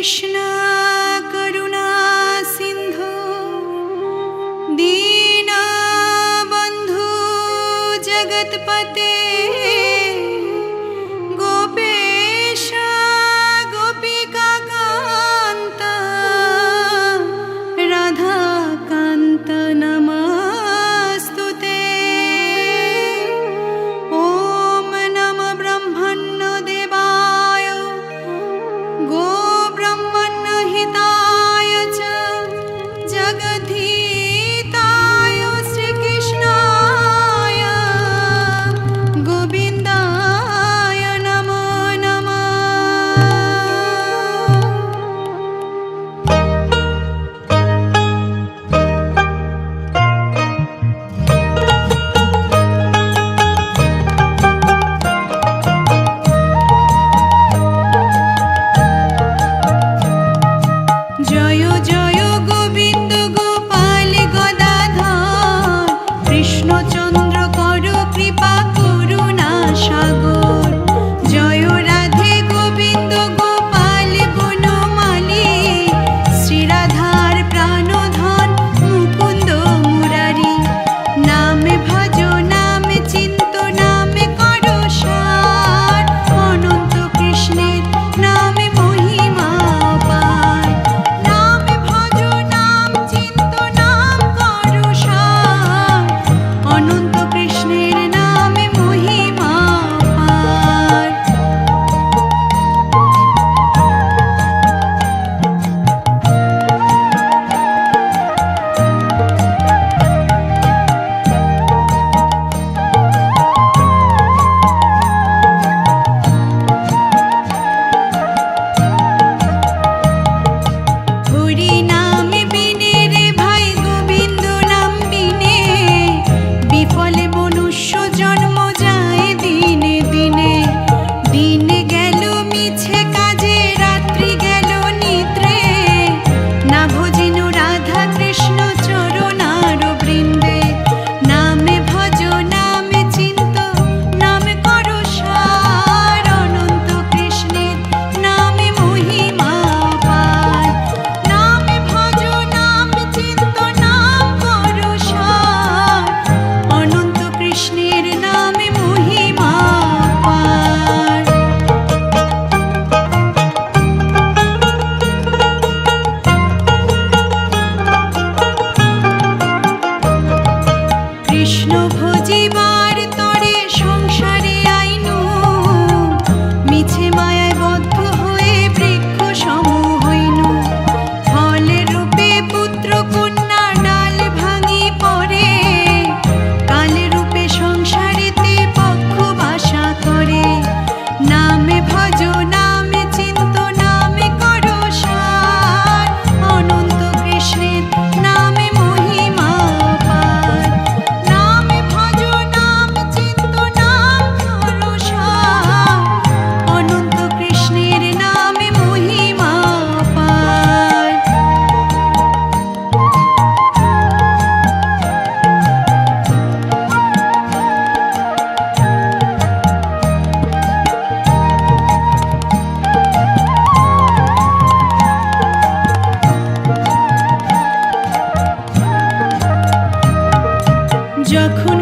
कृष्ण करुणा सिंधु दीनबंधु जगतपते गोपेश गोपिका कांत राधा कांत नमस्तुते। ओम नमः ब्रह्मण्य देवाय गो ब्रह्मण्य हिताय च जगद्धिताय श्रीकृष्णाय गोविन्दाय नमो नमः। जय जय गोविंद गोपाल गदाधर कृष्णचंद्र कर कृपा करुणा सागर। जय राधे गोविंद गोपाल बनमाली श्री राधार प्राणधन मुकुंद मुरारी। नाम भजो नाम चिंतो नाम करो सार अनंत कृष्णेर नाम महिमा पार। नाम भजो नाम चिंतो नाम करो सार अनंत कृष्णेर नाम महिमा पार। हरि नाम बिने रे भाई गोविंद नाम बिने विफल मनुष्य जन्म যায় দিনে দিনে। দিন গেল মিছে কাজে রাত্রি গেল নিদ্রে না ভজিন রাধা কৃষ্ণ চরণার বৃন্দে। নামে ভজ নামে চিন্ত নাম করো সার অনন্ত কৃষ্ণের নামে মহিমা পার। নামে ভজ নাম চিন্ত নাম করো সার অনন্ত কৃষ্ণের নামে মহিমা পার। কৃষ্ণ ভজিবার তরে সংসারে আইনু মিছে মায়ায় বদ্ধ হয়ে বৃক্ষ সম হইনু। ফলের রূপে পুত্র কন্যা ডাল ভাঙি পড়ে কালে রূপে সংসারেতে পক্ষ বাসা করে। নামে ভজ নামে চিন্ত নামে করো সার অনন্ত কৃষ্ণের নামে মহিমা পার। নামে ভজ নাম চিন্ত নাম করো সার অনন্ত কৃষ্ণের নামে মহিমা পার। যখন